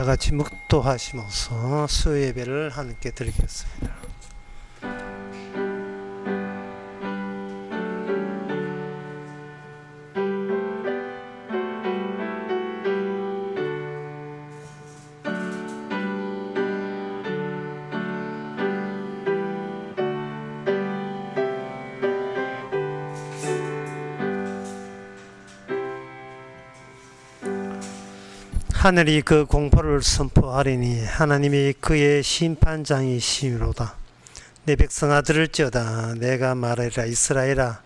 같이 묵도하시면서 수요 예배를 함께 드리겠습니다. 하늘이 그 공포를 선포하리니 하나님이 그의 심판장이시로다. 내 백성아 들을지어다. 내가 말하리라. 이스라엘아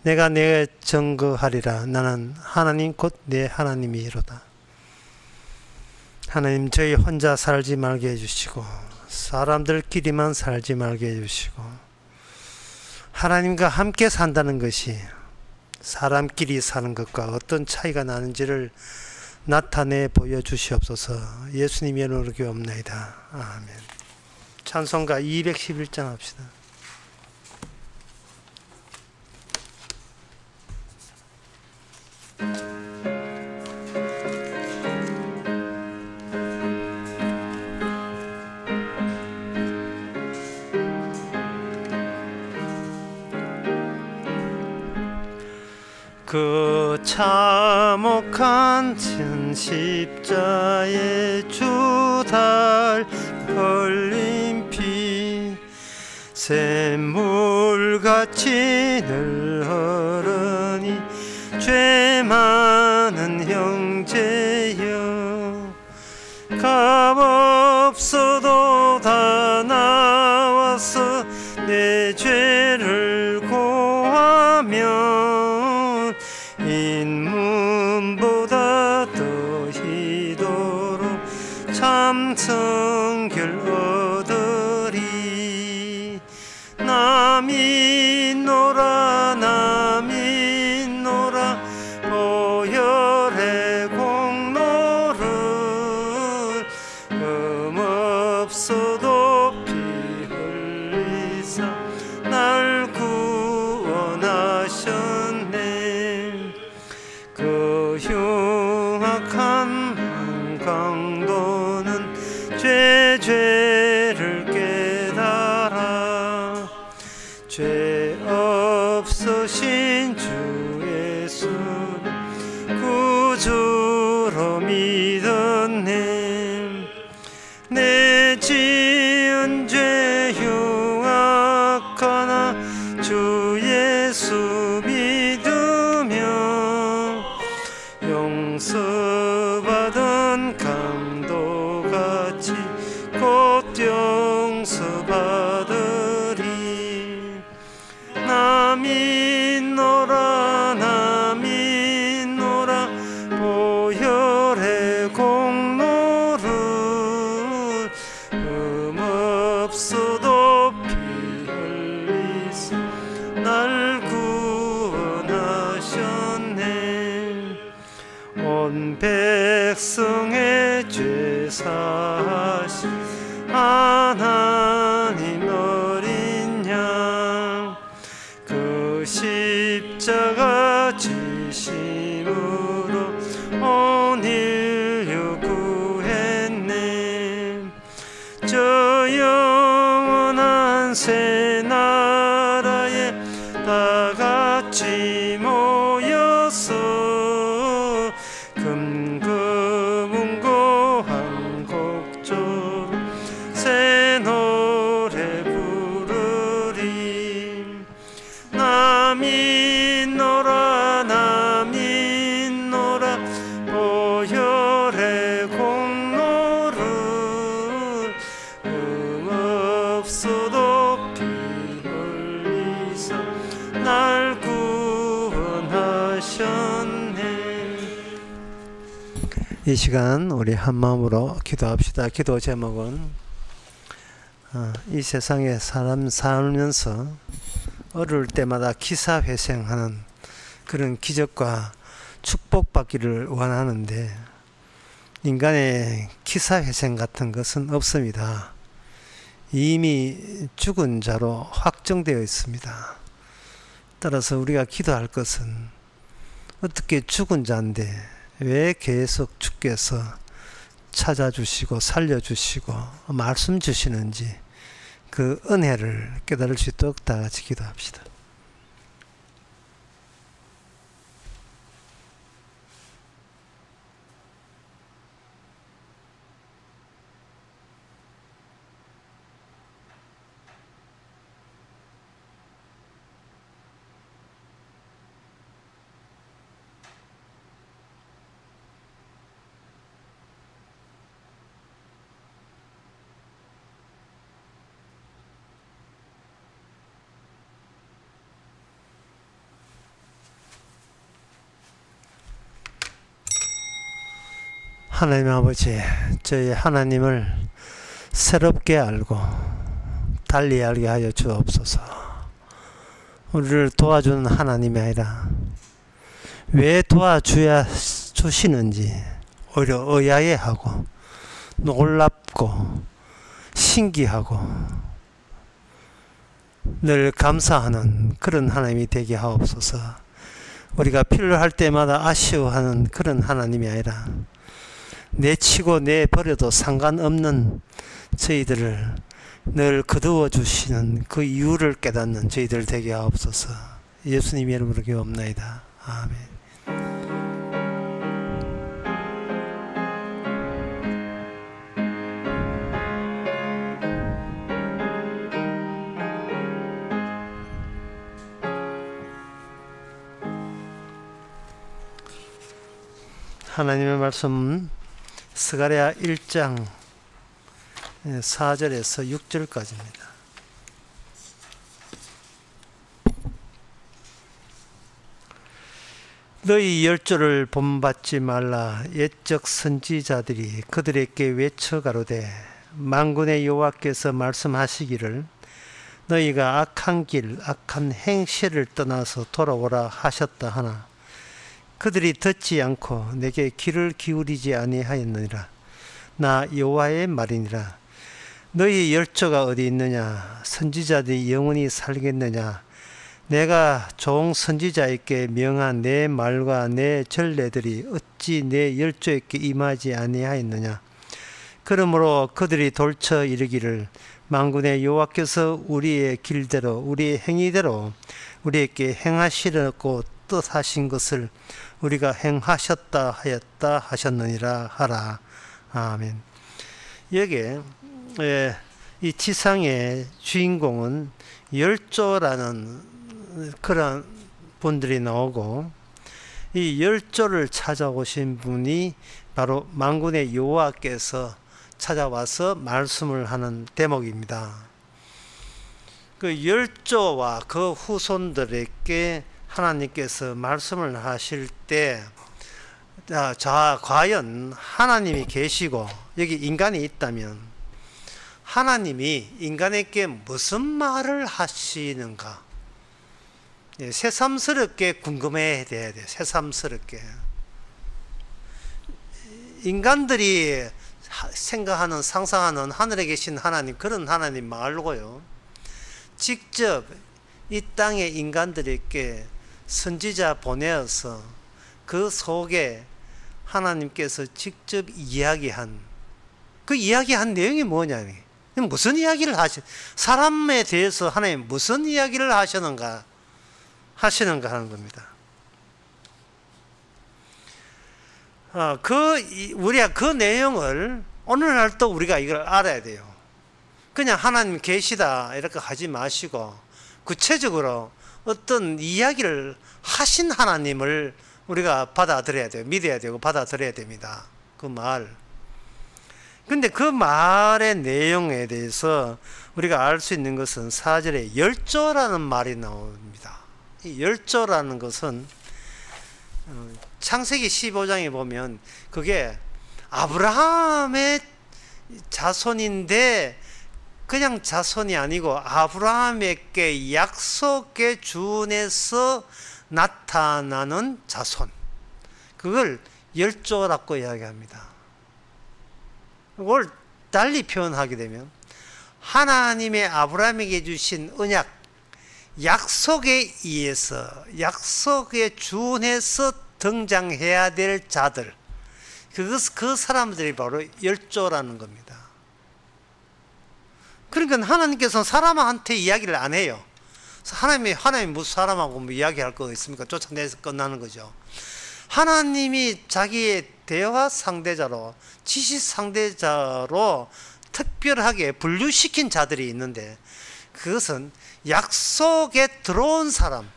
내가 내게 증거하리라. 나는 하나님 곧 내 하나님이로다. 하나님 저희 혼자 살지 말게 해주시고 사람들끼리만 살지 말게 해주시고 하나님과 함께 산다는 것이 사람끼리 사는 것과 어떤 차이가 나는지를 나타내 보여주시옵소서. 예수님의 이름으로 기도합나이다. 아멘. 찬송가 211장 합시다. 그 참혹한 십자의 주달 흘린 피 샘물같이 늘 흐르니 죄 많은 형제여 값없어도 다 나와서 내 죄를 고하면 인문보다 더 희도로 참 성결 얻으리. 남이 노라 보혈의 공로를 흠없어도 피 흘리사 날 구원하셨네. 그 흉악한 강도는 죄를 깨달아 죄 없으신 주 예수를 구주로 믿었네. 내 지은 죄 흉악하나 주 예수 믿으며 용서받은 강도같이 곧 용서받으리. 남이 노라 보혈의 공로를 흠없어도 피 흘리사 날 구원하셨네. 온 백성의 죄 사하신 하나님 어린 양 그 십자가 지심으로 온 인류 구했네. 저 영원한 새 나라에 다 같이 모여서 금금은고 한 곡조로 새 노래 부르리. 남이 노라 보혈의 공로를 흠없어도 피 흘리사 날 구원하셨네. 이 시간 우리 한마음으로 기도합시다. 기도 제목은 이 세상에 사람 살면서 어려울 때마다 기사회생하는 그런 기적과 축복받기를 원하는데 인간의 기사회생 같은 것은 없습니다. 이미 죽은 자로 확정되어 있습니다. 따라서 우리가 기도할 것은 어떻게 죽은 자인데 왜 계속 주께서 찾아주시고 살려주시고 말씀 주시는지 그 은혜를 깨달을 수 있도록 다 같이 기도합시다. 하나님 아버지, 저희 하나님을 새롭게 알고 달리 알게 하여 주옵소서. 우리를 도와주는 하나님이 아니라 왜 도와줘야 주시는지 오히려 의아해하고 놀랍고 신기하고 늘 감사하는 그런 하나님이 되게 하옵소서. 우리가 필요할 때마다 아쉬워하는 그런 하나님이 아니라 내치고 내버려도 상관없는 저희들을 늘 거두어 주시는 그 이유를 깨닫는 저희들 되게 하옵소서. 예수님 이름으로 기도합나이다. 아멘. 하나님의 말씀은 스가랴 1장 4절에서 6절까지입니다. 너희 열조를 본받지 말라. 옛적 선지자들이 그들에게 외쳐 가로되 만군의 여호와께서 말씀하시기를 너희가 악한 길 악한 행실을 떠나서 돌아오라 하셨다 하나 그들이 듣지 않고 내게 귀를 기울이지 아니하였느니라. 나 여호와의 말이니라. 너희 열조가 어디 있느냐? 선지자들이 영원히 살겠느냐? 내가 종 선지자에게 명한 내 말과 내 전례들이 어찌 내 열조에게 임하지 아니하였느냐? 그러므로 그들이 돌쳐 이르기를 만군의 여호와께서 우리의 길대로 우리의 행위대로 우리에게 행하시려고 뜻하신 것을 우리가 행하셨다 하였다 하셨느니라 하라. 아멘. 여기에 이 지상의 주인공은 열조라는 그런 분들이 나오고 이 열조를 찾아오신 분이 바로 만군의 여호와께서 찾아와서 말씀을 하는 대목입니다. 그 열조와 그 후손들에게 하나님께서 말씀을 하실 때 자, 과연 하나님이 계시고 여기 인간이 있다면 하나님이 인간에게 무슨 말을 하시는가? 새삼스럽게 궁금해야 돼요. 새삼스럽게. 인간들이 생각하는 상상하는 하늘에 계신 하나님, 그런 하나님 말고요, 직접 이 땅의 인간들에게 선지자 보내어서 그 속에 하나님께서 직접 이야기한 그 이야기한 내용이 뭐냐? 무슨 이야기를 사람에 대해서 하나님 무슨 이야기를 하시는가 하는 겁니다. 우리가 그 내용을 오늘날도 우리가 이걸 알아야 돼요. 그냥 하나님 계시다 이렇게 하지 마시고 구체적으로 어떤 이야기를 하신 하나님을 우리가 받아들여야 돼요. 믿어야 되고 받아들여야 됩니다. 그 말. 근데 그 말의 내용에 대해서 우리가 알 수 있는 것은 4절에 열조라는 말이 나옵니다. 이 열조라는 것은 창세기 15장에 보면 그게 아브라함의 자손인데 그냥 자손이 아니고 아브라함에게 약속의 준에서 나타나는 자손, 그걸 열조라고 이야기합니다. 그걸 달리 표현하게 되면 하나님의 아브라함에게 주신 언약, 약속에 의해서 약속에 준해서 등장해야 될 자들, 그 사람들이 바로 열조라는 겁니다. 그러니까 하나님께서는 사람한테 이야기를 안 해요. 하나님이 무슨 사람하고 뭐 이야기할 거 있습니까? 쫓아내서 끝나는 거죠. 하나님이 자기의 대화 상대자로, 지시 상대자로 특별하게 분류시킨 자들이 있는데, 그것은 약속에 들어온 사람,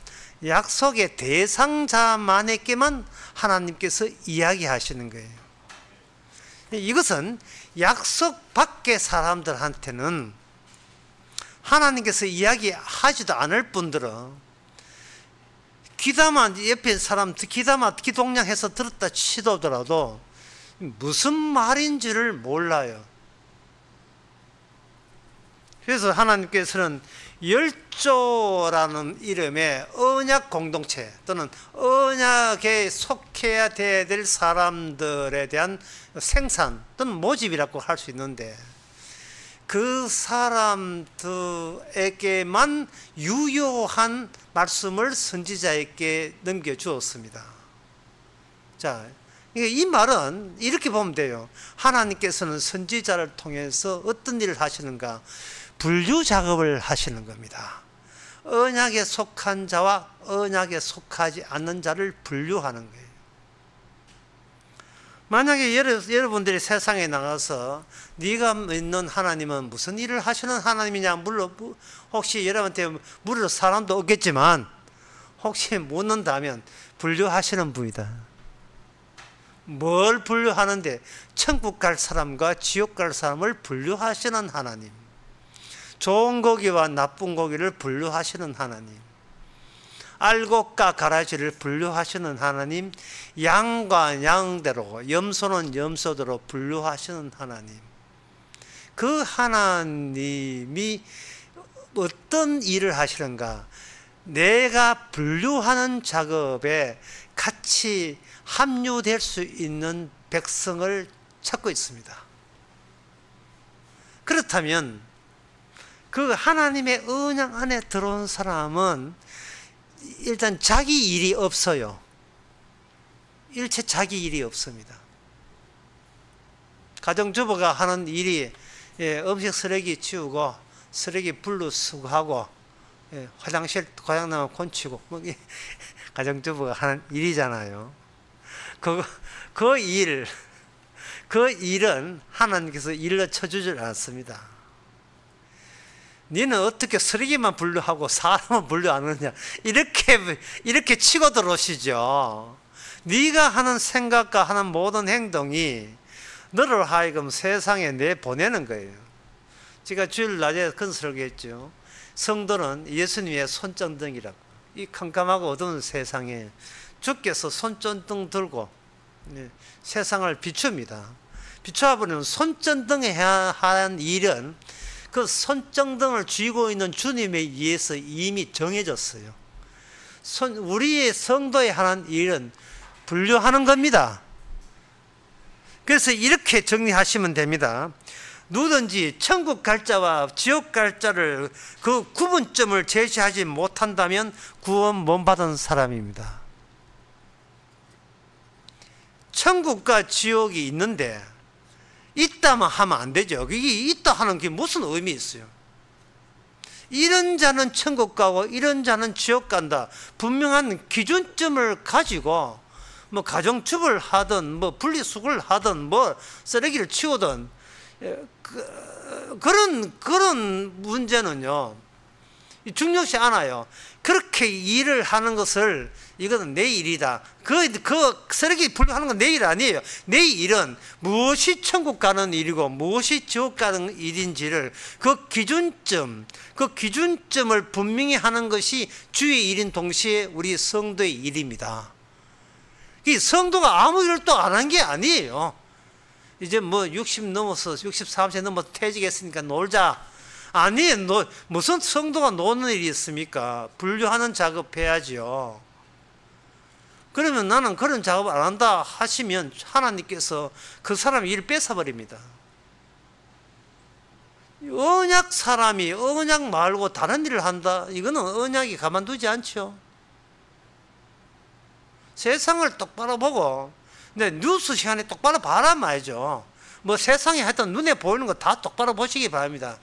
약속의 대상자만에게만 하나님께서 이야기하시는 거예요. 이것은 약속 밖의 사람들한테는 하나님께서 이야기하지도 않을 뿐더러 귀담아 옆에 사람 귀담아 귀동냥해서 들었다 치더라도 무슨 말인지를 몰라요. 그래서 하나님께서는 열조라는 이름의 언약 공동체 또는 언약에 속해야 될 사람들에 대한 생산 또는 모집이라고 할 수 있는데, 그 사람들에게만 유효한 말씀을 선지자에게 넘겨주었습니다. 자, 이 말은 이렇게 보면 돼요. 하나님께서는 선지자를 통해서 어떤 일을 하시는가? 분류 작업을 하시는 겁니다. 언약에 속한 자와 언약에 속하지 않는 자를 분류하는 거예요. 만약에 여러분들이 세상에 나가서 네가 믿는 하나님은 무슨 일을 하시는 하나님이냐 혹시 여러분한테 물을 사람도 없겠지만 혹시 묻는다면 분류하시는 분이다. 뭘 분류하는데? 천국 갈 사람과 지옥 갈 사람을 분류하시는 하나님, 좋은 고기와 나쁜 고기를 분류하시는 하나님, 알곡과 가라지를 분류하시는 하나님, 양과 양대로, 염소는 염소대로 분류하시는 하나님. 그 하나님이 어떤 일을 하시는가? 내가 분류하는 작업에 같이 합류될 수 있는 백성을 찾고 있습니다. 그렇다면 그 하나님의 언약 안에 들어온 사람은 일단 자기 일이 없어요. 일체 자기 일이 없습니다. 가정주부가 하는 일이 음식 쓰레기 치우고 쓰레기 분류수거하고 화장실 고장나면 곤치고 뭐 가정주부가 하는 일이잖아요. 그 일은 하나님께서 일로 쳐주질 않습니다. 너는 어떻게 쓰레기만 분류하고 사람은 분류 안 하느냐, 이렇게 치고 들어오시죠. 네가 하는 생각과 하는 모든 행동이 너를 하여금 세상에 내보내는 거예요. 제가 주일 낮에 그런 설교했죠. 성도는 예수님의 손전등이라고. 이 캄캄하고 어두운 세상에 주께서 손전등 들고 세상을 비춥니다. 비추어버리면 손전등에 한 일은 그 손전등을 쥐고 있는 주님에 의해서 이미 정해졌어요. 우리의 성도에 하는 일은 분류하는 겁니다. 그래서 이렇게 정리하시면 됩니다. 누구든지 천국 갈 자와 지옥 갈 자를 그 구분점을 제시하지 못한다면 구원 못 받은 사람입니다. 천국과 지옥이 있는데 있다만 하면 안 되죠. 이게 있다 하는 게 무슨 의미 있어요? 이런 자는 천국 가고 이런 자는 지옥 간다. 분명한 기준점을 가지고 뭐 가정주부를 하든 뭐 분리수거를 하든 뭐 쓰레기를 치우든 그런 문제는요 중요시 않아요. 그렇게 일을 하는 것을 이거는 내 일이다. 그 쓰레기 분류하는 건 내 일 아니에요. 내 일은 무엇이 천국 가는 일이고 무엇이 지옥 가는 일인지를 그 기준점을 분명히 하는 것이 주의 일인 동시에 우리 성도의 일입니다. 이 성도가 아무 일도 안 한 게 아니에요. 이제 뭐 60 넘어서 63세 넘어서 퇴직했으니까 놀자. 아니에요. 무슨 성도가 노는 일이 있습니까? 분류하는 작업해야죠. 그러면 나는 그런 작업 안 한다 하시면 하나님께서 그 사람의 일을 뺏어버립니다. 언약 사람이 언약 말고 다른 일을 한다? 이거는 언약이 가만두지 않죠. 세상을 똑바로 보고 근데 뉴스 시간에 똑바로 봐라 말이죠. 뭐 세상에 하여튼 눈에 보이는 거 다 똑바로 보시기 바랍니다.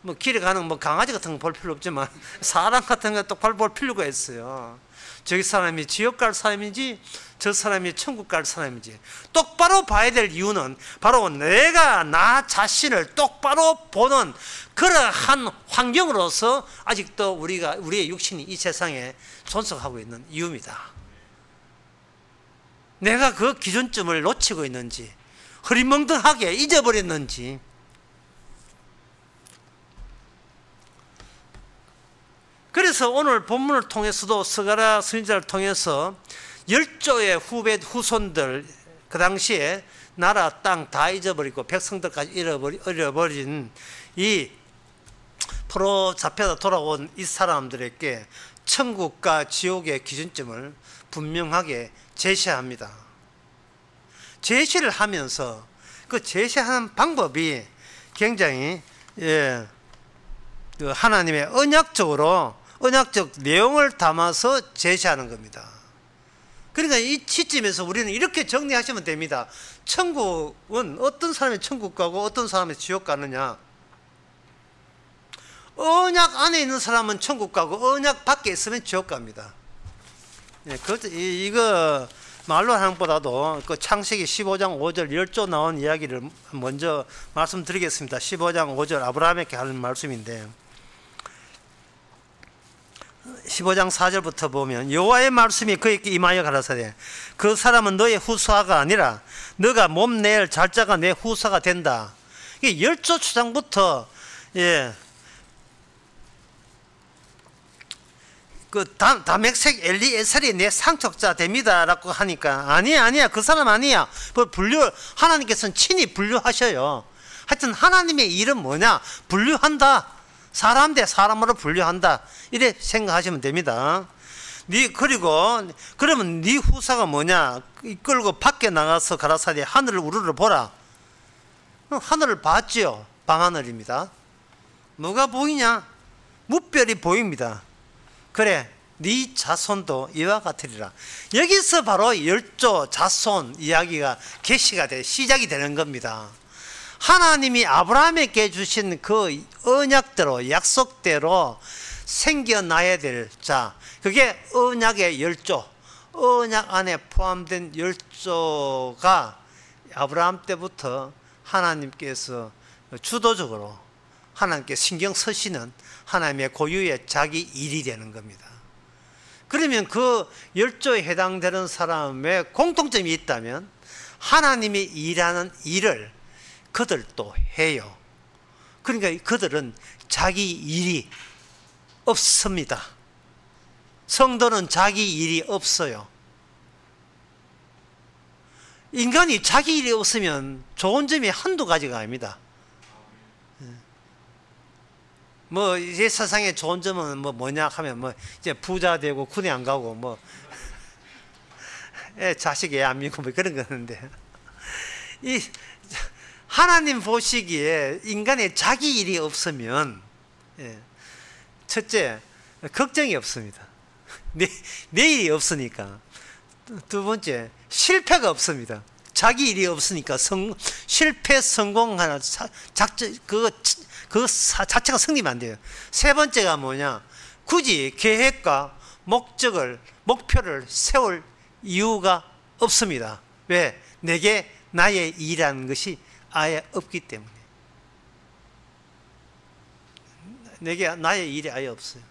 뭐 길에 가는 뭐 강아지 같은 거 볼 필요 없지만 사람 같은 거 똑바로 볼 필요가 있어요. 저기 사람이 지옥 갈 사람인지 저 사람이 천국 갈 사람인지 똑바로 봐야 될 이유는 바로 내가 나 자신을 똑바로 보는 그러한 환경으로서 아직도 우리의 육신이 이 세상에 존속하고 있는 이유입니다. 내가 그 기준점을 놓치고 있는지 흐리멍텅하게 잊어버렸는지. 그래서 오늘 본문을 통해서도 스가랴 선지자를 통해서 열조의 후손들, 그 당시에 나라 땅 다 잊어버리고 백성들까지 잃어버린 이 포로 잡혀다 돌아온 이 사람들에게 천국과 지옥의 기준점을 분명하게 제시합니다. 제시를 하면서 그 제시하는 방법이 굉장히 그 하나님의 언약적 내용을 담아서 제시하는 겁니다. 그러니까 이 시점에서 우리는 이렇게 정리하시면 됩니다. 천국은 어떤 사람이 천국 가고 어떤 사람이 지옥 가느냐. 언약 안에 있는 사람은 천국 가고 언약 밖에 있으면 지옥 갑니다. 이거 말로 하는 것보다도 그 창세기 15장 5절 열조 나온 이야기를 먼저 말씀드리겠습니다. 15장 5절 아브라함에게 하는 말씀인데 15장 4절부터 보면 여호와의 말씀이 그에게 임하여 가라사대 그 사람은 너의 후사가 아니라 너가 몸 내을 잘자가 내 후사가 된다. 이게 열조 초장부터 그 다멕색 엘리에셀이 내 상속자 됩니다 라고 하니까 아니야 그 사람 아니야. 하나님께서는 친히 분류하셔요. 하여튼 하나님의 일은 뭐냐, 분류한다. 사람 대 사람으로 분류한다. 이래 생각하시면 됩니다. 그러면 네 후사가 뭐냐, 이끌고 밖에 나가서 가라사대 하늘을 우러러 보라. 하늘을 봤지요. 밤하늘입니다. 뭐가 보이냐? 무별이 보입니다. 그래, 네 자손도 이와 같으리라. 여기서 바로 열조 자손 이야기가 계시가 시작이 되는 겁니다. 하나님이 아브라함에게 주신 그 언약대로, 약속대로 생겨나야 될 자, 그게 언약의 열조, 언약 안에 포함된 열조가 아브라함 때부터 하나님께서 주도적으로 하나님께 신경 쓰시는 하나님의 고유의 자기 일이 되는 겁니다. 그러면 그 열조에 해당되는 사람의 공통점이 있다면 하나님이 일하는 일을 그들도 해요. 그러니까 그들은 자기 일이 없습니다. 성도는 자기 일이 없어요. 인간이 자기 일이 없으면 좋은 점이 한두 가지가 아닙니다. 뭐 이 세상에 좋은 점은 뭐냐 하면 이제 부자 되고 군에 안 가고 자식 애 안 믿고 그런 거는데, 이 하나님 보시기에 인간의 자기 일이 없으면 첫째, 걱정이 없습니다. 내 일이 없으니까. 두 번째, 실패가 없습니다. 자기 일이 없으니까 실패 성공하는 그거 자체가 성립이 안 돼요. 세 번째가 뭐냐, 굳이 계획과 목표를 세울 이유가 없습니다. 왜? 내게 나의 일이라는 것이 아예 없기 때문에. 내게 나의 일이 아예 없어요.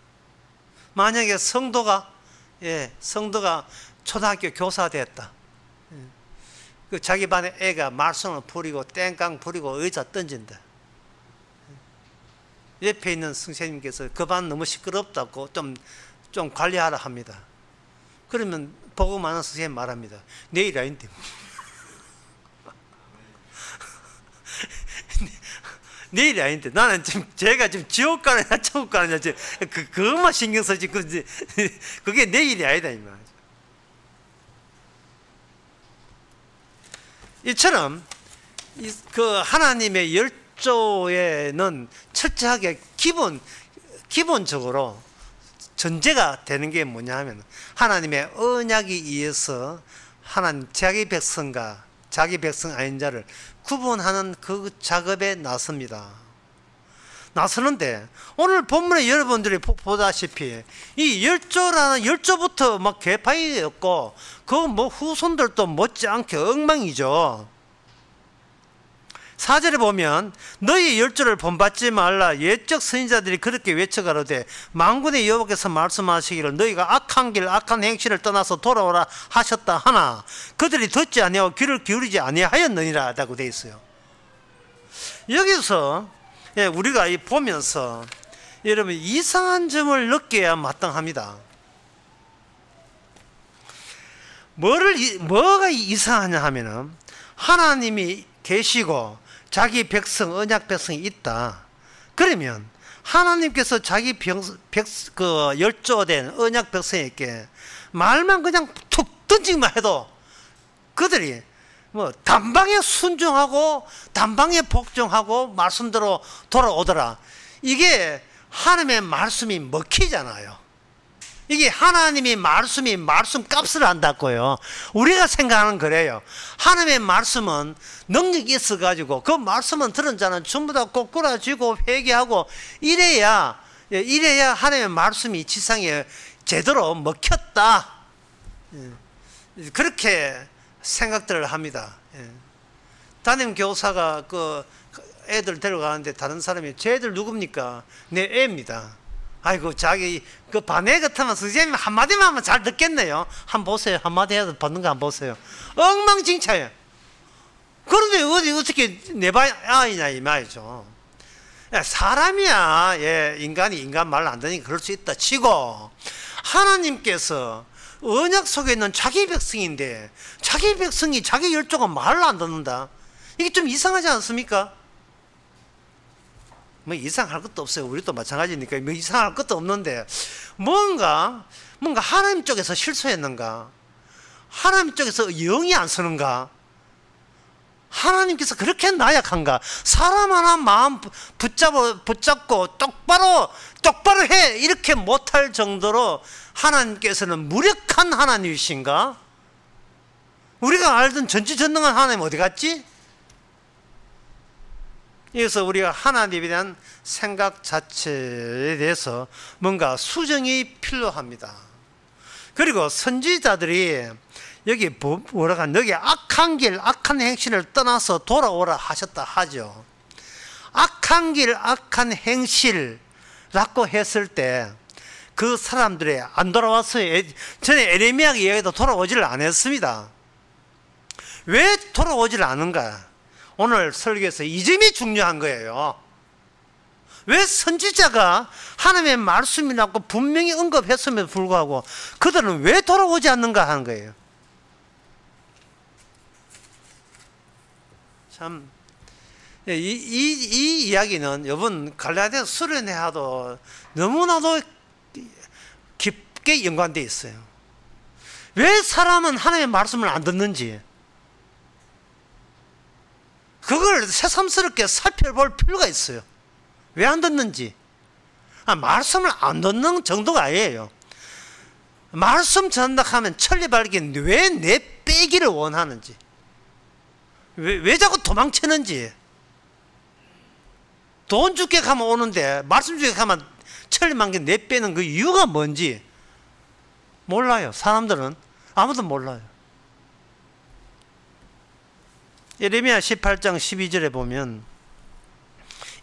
만약에 성도가 초등학교 교사 됐다. 그 자기 반에 애가 말썽을 부리고 땡깡 부리고 의자 던진다. 옆에 있는 선생님께서 그 반 너무 시끄럽다고 좀 관리하라 합니다. 그러면 보고 많은 선생님 말합니다. 내 일 아닌데. 내 일이 아닌데. 나는 제가 지금 지옥 가느냐 천국 가느냐 그것만 신경 쓰지 그게 내 일이 아니다 이 말이죠. 이처럼 그 하나님의 열조에는 철저하게 기본적으로 전제가 되는 게 뭐냐 하면 하나님의 언약에 의해서 하나님 자기 백성과 자기 백성 아닌 자를 구분하는 그 작업에 나섭니다. 나서는데 오늘 본문에 여러분들이 보다시피 이 열조부터 막 개파이였고 그 뭐 후손들도 못지않게 엉망이죠. 4절에 보면 너희 열조를 본받지 말라. 옛적 선지자들이 그렇게 외쳐가로되 만군의 여호와께서 말씀하시기를 너희가 악한 길 악한 행실을 떠나서 돌아오라 하셨다 하나 그들이 듣지 아니하고 귀를 기울이지 아니하였느니라 라고 되어 있어요. 여기서 우리가 보면서 여러분 이상한 점을 느껴야 마땅합니다. 뭐가 이상하냐 하면은 하나님이 계시고 자기 백성 언약 백성이 있다. 그러면 하나님께서 자기 열조된 언약 백성에게 말만 그냥 툭 던지기만 해도 그들이 뭐 단방에 순종하고 단방에 복종하고 말씀대로 돌아오더라. 이게 하나님의 말씀이 먹히잖아요. 이게 하나님이 말씀이 말씀 값을 안다고요. 우리가 생각하는 그래요. 하나님의 말씀은 능력이 있어가지고 그 말씀은 들은 자는 전부 다 꼬꾸라지고 회개하고 이래야 하나님의 말씀이 지상에 제대로 먹혔다. 그렇게 생각들을 합니다. 담임 교사가 그 애들 데려가는데 다른 사람이 제 애들 누굽니까? 내 애입니다. 아이고 자기 그 반애 같으면 선생님 한마디만 하면 잘 듣겠네요. 한번 보세요. 한마디 해서 받는 거 한번 보세요. 엉망진창이에요. 그런데 어떻게 내 아이냐 이 말이죠. 사람이야. 인간이 인간 말 안 듣으니까 그럴 수 있다 치고 하나님께서 언약 속에 있는 자기 백성인데 자기 백성이 자기 열조가 말을 안 듣는다. 이게 좀 이상하지 않습니까? 뭐 이상할 것도 없어요. 우리도 마찬가지니까 뭐 이상할 것도 없는데 뭔가 하나님 쪽에서 실수했는가? 하나님 쪽에서 영이 안 서는가? 하나님께서 그렇게 나약한가? 사람 하나 마음 붙잡고 똑바로 해 이렇게 못할 정도로 하나님께서는 무력한 하나님이신가? 우리가 알던 전지전능한 하나님 어디 갔지? 그래서 우리가 하나님에 대한 생각 자체에 대해서 뭔가 수정이 필요합니다. 그리고 선지자들이 여기 뭐라고 하냐, 여기 악한 길 악한 행실을 떠나서 돌아오라 하셨다 하죠. 악한 길 악한 행실이라고 했을 때 그 사람들이 안 돌아왔어요. 전에 에레미야가 이야기도 돌아오지를 않았습니다. 왜 돌아오지를 않은가? 오늘 설교에서 이 점이 중요한 거예요. 왜 선지자가 하나님의 말씀이라고 분명히 언급했음에도 불구하고 그들은 왜 돌아오지 않는가 하는 거예요. 참, 이 이야기는 이번 갈라디아서 수련회와도 너무나도 깊게 연관되어 있어요. 왜 사람은 하나님의 말씀을 안 듣는지 그걸 새삼스럽게 살펴볼 필요가 있어요. 왜 안 듣는지. 말씀을 안 듣는 정도가 아니에요. 말씀 전달하면 천리발견 왜 내 빼기를 원하는지, 왜 자꾸 도망치는지, 돈 줄게 가면 오는데 말씀 줄게 가면 천리만개 내 빼는 그 이유가 뭔지 몰라요. 사람들은 아무도 몰라요. 예레미야 18장 12절에 보면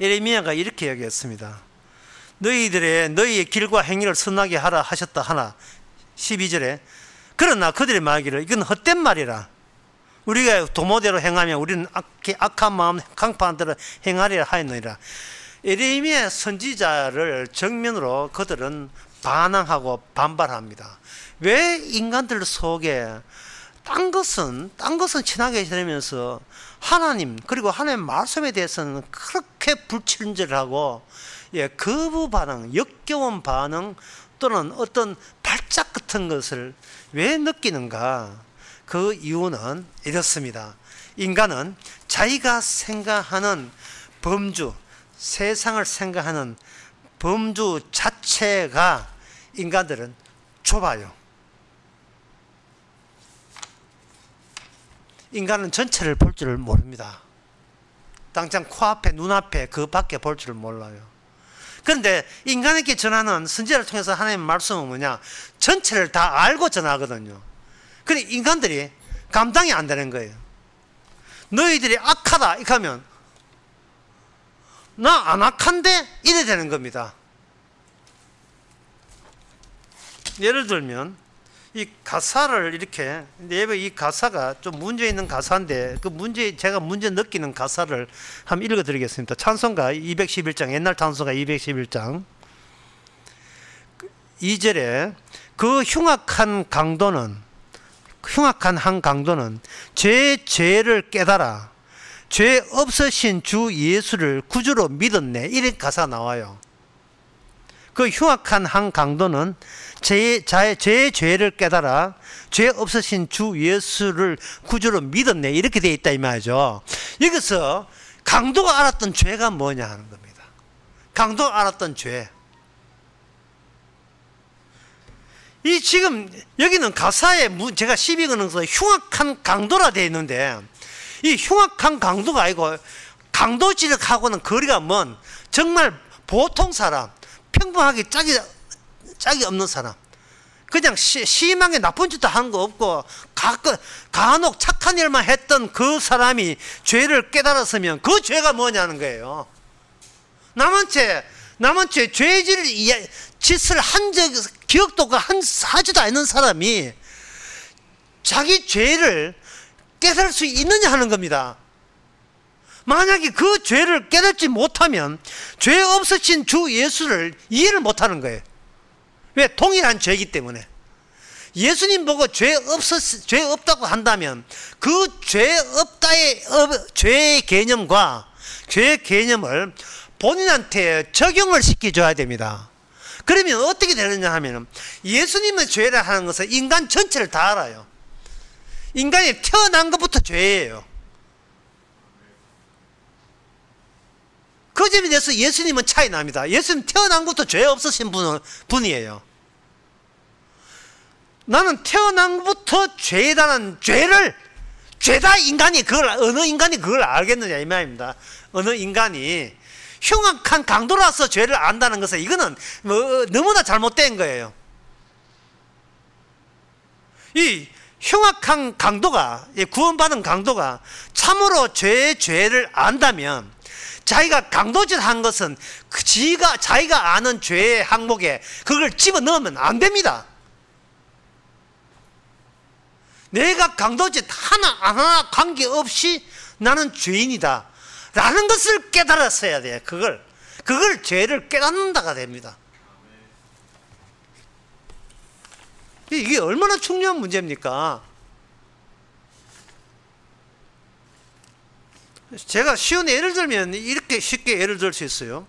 예레미야가 이렇게 얘기했습니다. 너희의 길과 행위를 선하게 하라 하셨다 하나 12절에 그러나 그들이 말하기를 이건 헛된 말이라. 우리가 도모대로 행하면 우리는 악한 마음 강팍한 대로 행하리라 하였느니라. 예레미야 선지자를 정면으로 그들은 반항하고 반발합니다. 왜 인간들 속에 딴 것은 친하게 지내면서 하나님 그리고 하나님의 말씀에 대해서는 그렇게 불친절하고 거부 반응, 역겨운 반응 또는 어떤 발작 같은 것을 왜 느끼는가? 그 이유는 이렇습니다. 인간은 자기가 생각하는 범주, 세상을 생각하는 범주 자체가 인간들은 좁아요. 인간은 전체를 볼 줄을 모릅니다. 당장 코앞에 눈앞에 그 밖에 볼 줄을 몰라요. 그런데 인간에게 전하는 선지자를 통해서 하나님의 말씀은 뭐냐? 전체를 다 알고 전하거든요. 그런데 인간들이 감당이 안 되는 거예요. 너희들이 악하다 이렇게 하면 나 안 악한데? 이래 되는 겁니다. 예를 들면 이 가사를 이렇게, 이 가사가 좀 문제 있는 가사인데 제가 문제 느끼는 가사를 한번 읽어드리겠습니다. 찬송가 211장, 옛날 찬송가 211장 2절에 그 흉악한 한 강도는 죄를 깨달아 죄 없으신 주 예수를 구주로 믿었네. 이런 가사가 나와요. 그 흉악한 한 강도는 제 죄를 깨달아 죄 없으신 주 예수를 구주로 믿었네. 이렇게 되어 있다 이 말이죠. 여기서 강도가 알았던 죄가 뭐냐 하는 겁니다. 강도가 알았던 죄. 이 지금 여기는 가사에 제가 시비 거는 것은 흉악한 강도라 되어 있는데, 이 흉악한 강도가 아니고 강도질하고는 거리가 먼 정말 보통 사람, 평범하게 짝이 없는 사람, 그냥 심하게 나쁜 짓도 하는 거 없고 간혹 착한 일만 했던 그 사람이 죄를 깨달았으면 그 죄가 뭐냐는 거예요. 남한테 짓을 한 기억도 하지도 않는 사람이 자기 죄를 깨달을 수 있느냐 하는 겁니다. 만약에 그 죄를 깨닫지 못하면 죄 없으신 주 예수를 이해를 못하는 거예요. 왜? 동일한 죄이기 때문에. 예수님 보고 죄 없다고 한다면 그 죄의 개념과 죄의 개념을 본인한테 적용을 시켜줘야 됩니다. 그러면 어떻게 되느냐 하면, 예수님의 죄라 하는 것은 인간 전체를 다 알아요. 인간이 태어난 것부터 죄예요. 그 점에 대해서 예수님은 차이 납니다. 예수님 태어난 것부터 죄 없으신 분이에요. 나는 태어난 것부터 죄다는 죄다 인간이 어느 인간이 그걸 알겠느냐 이 말입니다. 어느 인간이 흉악한 강도라서 죄를 안다는 것은 이거는 너무나 잘못된 거예요. 이 흉악한 강도가, 구원받은 강도가 참으로 죄를 안다면 자기가 강도질 한 것은 자기가 아는 죄의 항목에 그걸 집어넣으면 안 됩니다. 내가 강도짓 하나 관계없이 나는 죄인이다 라는 것을 깨달았어야 돼요. 그걸 죄를 깨닫는다가 됩니다. 이게 얼마나 중요한 문제입니까? 제가 쉬운 예를 들면 이렇게 쉽게 예를 들 수 있어요.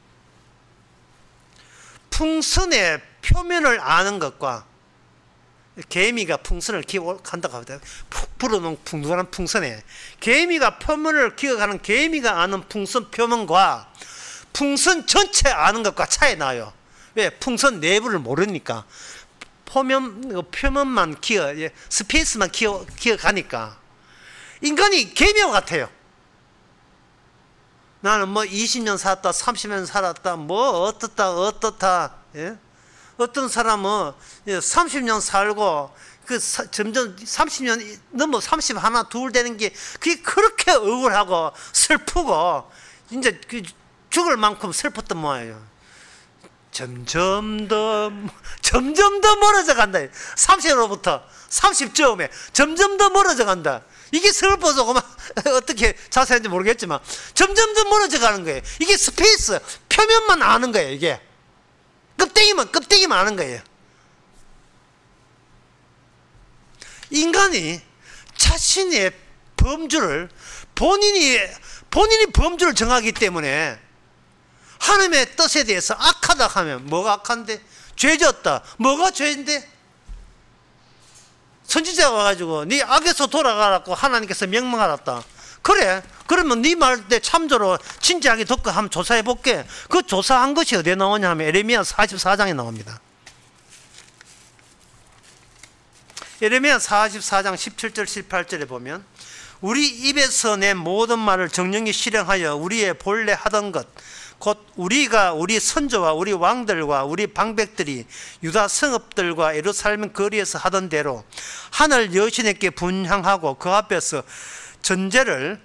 풍선의 표면을 아는 것과, 개미가 풍선을 기억한다고 합니다. 푹 불어놓은 둥둥한 풍선에 개미가 표면을 기억하는, 개미가 아는 풍선 표면과 풍선 전체 아는 것과 차이 나요. 왜? 풍선 내부를 모르니까 표면만 스페이스만 기억하니까. 인간이 개미와 같아요. 나는 20년 살았다, 30년 살았다, 어떻다. 예? 어떤 사람은 30년 살고 점점 30년 넘어 30 하나 둘 되는 게 그게 그렇게 억울하고 슬프고 이제 죽을 만큼 슬펐던 모양이에요. 점점 더 멀어져 간다. 30으로부터 30쯤에 점점 더 멀어져 간다. 이게 슬퍼서 그만 어떻게 자세한지 모르겠지만 점점 더 멀어져 가는 거예요. 이게 스페이스 표면만 아는 거예요. 이게 껍데기만 아는 거예요. 인간이 자신의 범주를 본인이 범주를 정하기 때문에 하나님의 뜻에 대해서 악하다 하면 뭐가 악한데? 죄졌다. 뭐가 죄인데? 선지자가 와가지고 네 악에서 돌아가라고 하나님께서 명령하랐다. 그래, 그러면 네 말 때 참조로 진지하게 듣고 한번 조사해 볼게. 그 조사한 것이 어디에 나오냐 하면 에레미야 44장에 나옵니다. 에레미야 44장 17절 18절에 보면, 우리 입에서 낸 모든 말을 정령히 실행하여 우리의 본래 하던 것 곧 우리가 우리 선조와 우리 왕들과 우리 방백들이 유다 성읍들과 예루살렘 거리에서 하던 대로 하늘 여신에게 분향하고 그 앞에서 전제를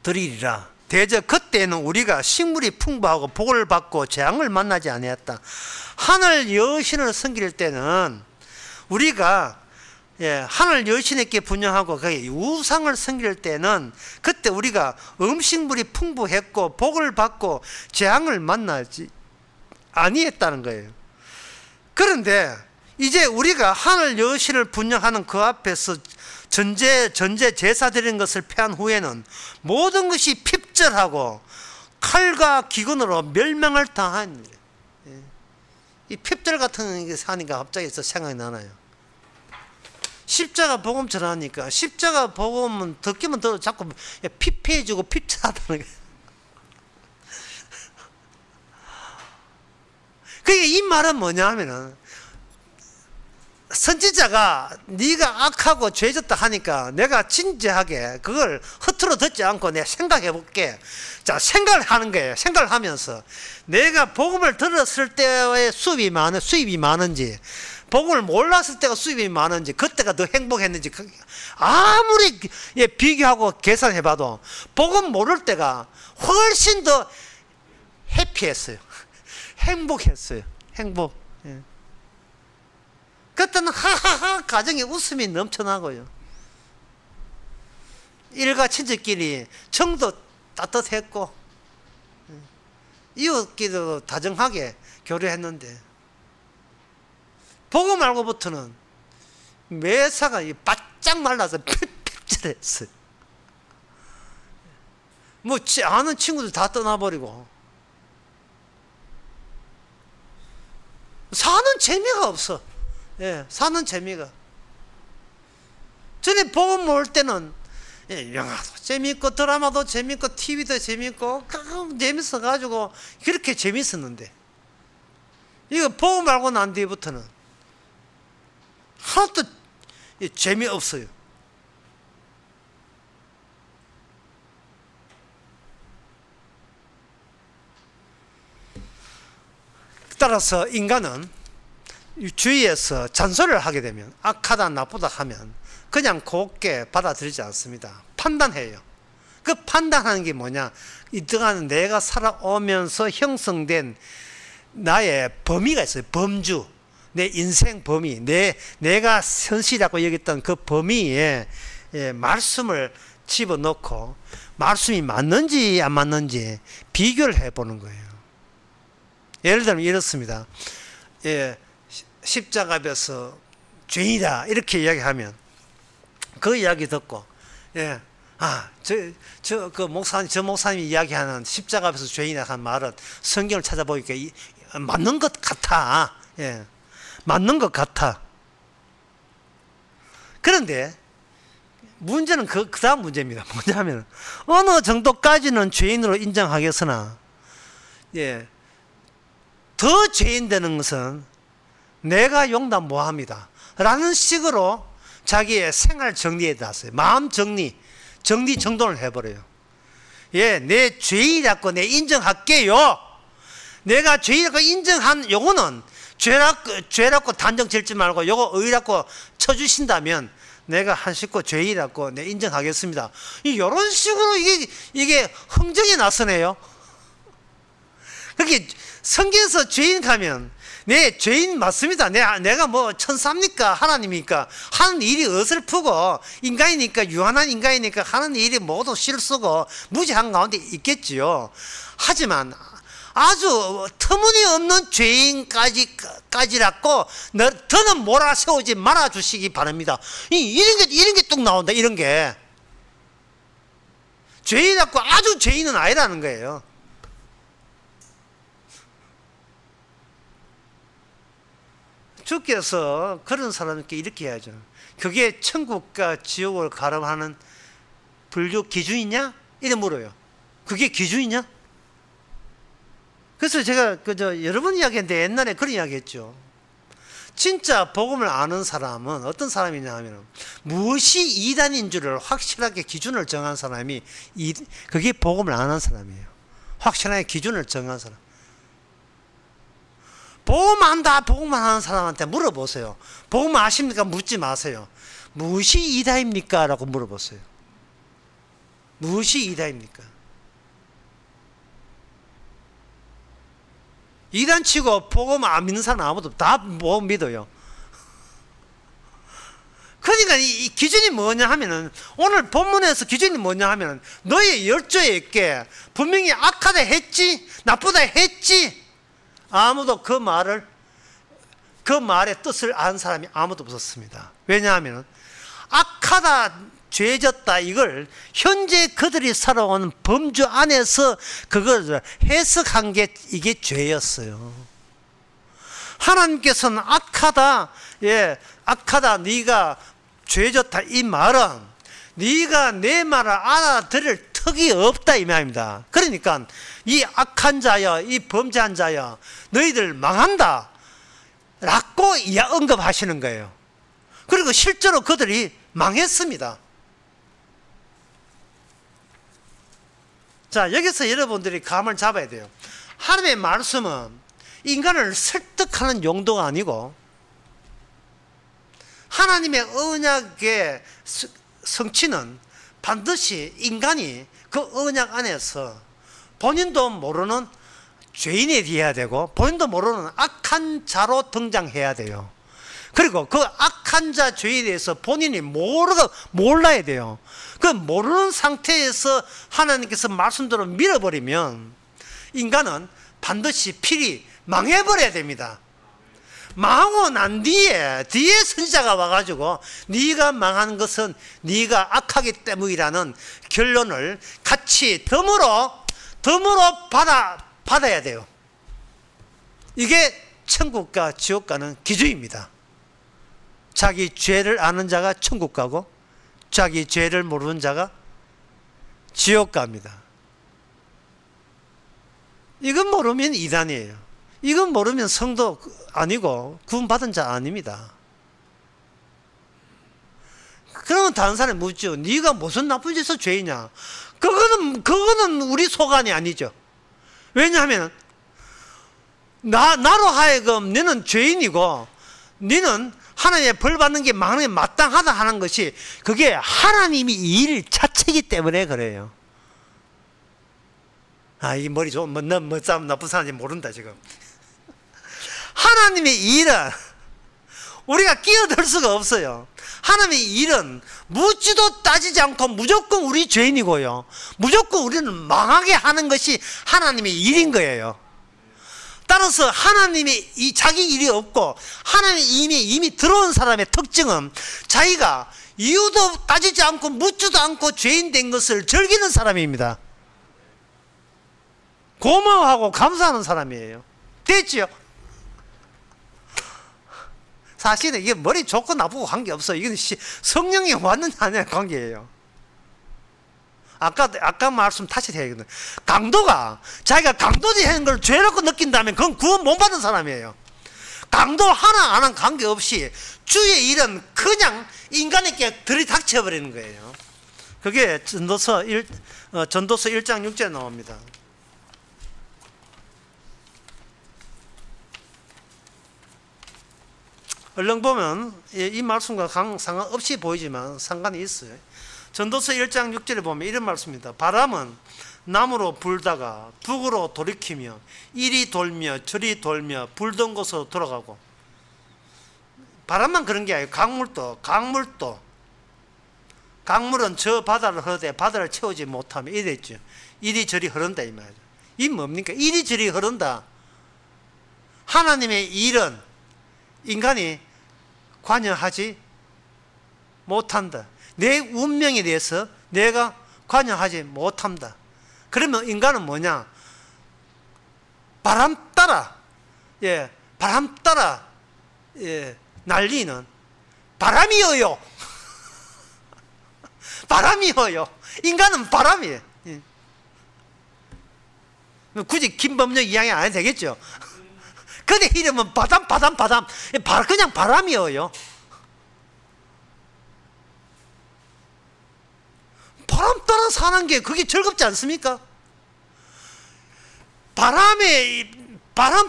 드리리라. 대저 그때는 우리가 식물이 풍부하고 복을 받고 재앙을 만나지 아니했다. 하늘 여신을 섬길 때는 우리가 하늘 여신에게 분양하고 우상을 섬길 때는 그때 우리가 음식물이 풍부했고 복을 받고 재앙을 만나지 아니했다는 거예요. 그런데 이제 우리가 하늘 여신을 분양하는 그 앞에서 전제 제사 드리는 것을 패한 후에는 모든 것이 핍절하고 칼과 기근으로 멸망을 당한 거예요. 이 핍절 같은 게 사니까 갑자기 생각이 나나요? 십자가 복음처럼 하니까 십자가 복음은 듣기만 들어도 자꾸 피폐해지고 핍절하다는 거예요. 그게 이 말은 뭐냐 하면은 선지자가 네가 악하고 죄졌다 하니까 내가 진지하게 그걸 허투루 듣지 않고 내가 생각해 볼게. 자, 생각을 하는 거예요. 생각을 하면서 내가 복음을 들었을 때의 수입이 많은지 복음을 몰랐을 때가 수입이 많은지 그때가 더 행복했는지 아무리 비교하고 계산해 봐도 복음 모를 때가 훨씬 더 해피했어요. 행복했어요. 행복. 그때는 하하하 가정에 웃음이 넘쳐나고요. 일가 친척끼리 정도 따뜻했고 이웃끼리도 다정하게 교류했는데 복음 알고부터는 매사가 바짝 말라서 핍절했어요. 뭐 아는 친구들 다 떠나버리고 사는 재미가 없어. 사는 재미가. 전에 복음 모을 때는 영화도 재미있고 드라마도 재미있고 TV도 재미있고 재밌어가지고 그렇게 재밌었는데 이거 복음 알고 난 뒤부터는 하나도 재미없어요. 따라서 인간은 주위에서 잔소리를 하게 되면 악하다 나쁘다 하면 그냥 곱게 받아들이지 않습니다. 판단해요. 그 판단하는 게 뭐냐, 이동안 내가 살아오면서 형성된 나의 범위가 있어요. 범주, 내 인생 범위, 내가 현실이라고 여겼던 그 범위에 말씀을 집어넣고 말씀이 맞는지 안 맞는지 비교를 해보는 거예요. 예를 들면 이렇습니다. 십자가 앞에서 죄인이다 이렇게 이야기하면 그 이야기 듣고 그 목사님이 이야기하는 십자가 앞에서 죄인이다 한 말은 성경을 찾아보니까 맞는 것 같아. 맞는 것 같아. 그런데 문제는 그 다음 문제입니다. 뭐냐면 어느 정도까지는 죄인으로 인정하겠으나 더 죄인 되는 것은 내가 용납 못합니다 라는 식으로 자기의 생활 정리에 놨어요. 마음 정돈을 해버려요. 내 죄이라고 내 인정할게요. 내가 죄이라고 인정한 요거는 죄라고 단정 짓지 말고 요거 의라고 쳐주신다면 내가 한 식구 죄이라고 내 인정하겠습니다. 이런 식으로 이게 흥정이 나서네요. 그게 성경에서 죄인 가면 네, 죄인 맞습니다. 내가 뭐 천사입니까? 하나님입니까? 하는 일이 어설프고 인간이니까, 유한한 인간이니까 하는 일이 모두 실수고 무지한 가운데 있겠지요. 하지만 아주 터무니없는 죄인까지라고 더는 몰아세우지 말아주시기 바랍니다. 이런 게 뚝 나온다. 이런 게 죄인이라고 아주 죄인은 아니라는 거예요. 주께서 그런 사람에게 이렇게 해야죠. 그게 천국과 지옥을 가름하는 분류 기준이냐? 이래 물어요. 그게 기준이냐? 그래서 제가 여러 번 이야기했는데 옛날에 그런 이야기 했죠. 진짜 복음을 아는 사람은 어떤 사람이냐 하면 무엇이 이단인 줄을 확실하게 기준을 정한 사람이 그게 복음을 아는 사람이에요. 확실하게 기준을 정한 사람. 복음 안다, 복음만 하는 사람한테 물어보세요. 복음 아십니까? 묻지 마세요. 무엇이 이다입니까? 라고 물어보세요. 무엇이 이다입니까? 이단치고 복음 안 믿는 사람 아무도 다 못 믿어요. 그러니까 이 기준이 뭐냐 하면은, 오늘 본문에서 기준이 뭐냐 하면은, 너의 열조에 있게 분명히 악하다 했지, 나쁘다 했지, 아무도 그 말의 뜻을 아는 사람이 아무도 없었습니다. 왜냐하면 악하다, 죄졌다, 이걸 현재 그들이 살아오는 범주 안에서 그걸 해석한 게 이게 죄였어요. 하나님께서는 악하다, 악하다, 네가 죄졌다, 이 말은 네가 내 말을 알아들을 턱이 없다, 이 말입니다. 그러니까 이 악한 자여, 이 범죄한 자여, 너희들 망한다 라고 언급하시는 거예요. 그리고 실제로 그들이 망했습니다. 자, 여기서 여러분들이 감을 잡아야 돼요. 하나님의 말씀은 인간을 설득하는 용도가 아니고, 하나님의 언약의 성취는 반드시 인간이 그 언약 안에서 본인도 모르는 죄인이 되어야 되고, 본인도 모르는 악한 자로 등장해야 돼요. 그리고 그 악한 자 죄에 대해서 본인이 몰라야 돼요. 그 모르는 상태에서 하나님께서 말씀대로 밀어버리면 인간은 반드시 필히 망해버려야 됩니다. 망하고 난 뒤에 선지자가 와가지고 네가 망한 것은 네가 악하기 때문이라는 결론을 같이 덤으로 받아야 돼요. 이게 천국과 지옥 가는 기준입니다. 자기 죄를 아는 자가 천국 가고 자기 죄를 모르는 자가 지옥 갑니다. 이건 모르면 이단이에요. 이건 모르면 성도 아니고 구원받은 자 아닙니다. 그러면 다른 사람이 묻죠. 네가 무슨 나쁜 짓을 죄이냐? 그거는 우리 소관이 아니죠. 왜냐하면 나로 하여금 너는 죄인이고 너는 하나님의 벌 받는 게 마땅하다 하는 것이, 그게 하나님이 이 일 자체이기 때문에 그래요. 이 머리 좀 나쁜 사람인지 모른다 지금. 하나님의 일은 우리가 끼어들 수가 없어요. 하나님의 일은 묻지도 따지지 않고 무조건 우리 죄인이고요, 무조건 우리는 망하게 하는 것이 하나님의 일인 거예요. 따라서 하나님의 자기 일이 없고, 하나님이 이미 들어온 사람의 특징은 자기가 이유도 따지지 않고 묻지도 않고 죄인 된 것을 즐기는 사람입니다. 고마워하고 감사하는 사람이에요. 됐지요? 사실은 이게 머리 좋고 나쁘고 관계없어요. 이건 성령이 왔느냐 아니냐 관계예요. 아까 말씀 다시 해야겠네. 강도가 자기가 강도지 하는 걸 죄라고 느낀다면 그건 구원 못 받은 사람이에요. 강도 하나 안 한 관계없이 주의 일은 그냥 인간에게 들이닥쳐 버리는 거예요. 그게 전도서 1장 6절에 나옵니다. 얼른 보면 이 말씀과 상관없이 보이지만 상관이 있어요. 전도서 1장 6절에 보면 이런 말씀입니다. 바람은 남으로 불다가 북으로 돌이키며 이리 돌며 저리 돌며 불던 곳으로 돌아가고. 바람만 그런 게 아니고 강물은 저 바다를 흐르되 바다를 채우지 못하며 이랬죠. 이리저리 흐른다 이 말이죠. 이 뭡니까? 이리저리 흐른다. 하나님의 일은 인간이 관여하지 못한다. 내 운명에 대해서 내가 관여하지 못한다. 그러면 인간은 뭐냐? 바람 따라 날리는 바람이어요. 바람이어요. 인간은 바람이에요. 굳이 김범용 이야기 안 해도 되겠죠? 그 그대 이름은 바담. 그냥 바람이에요. 바람 따라 사는 게 그게 즐겁지 않습니까? 바람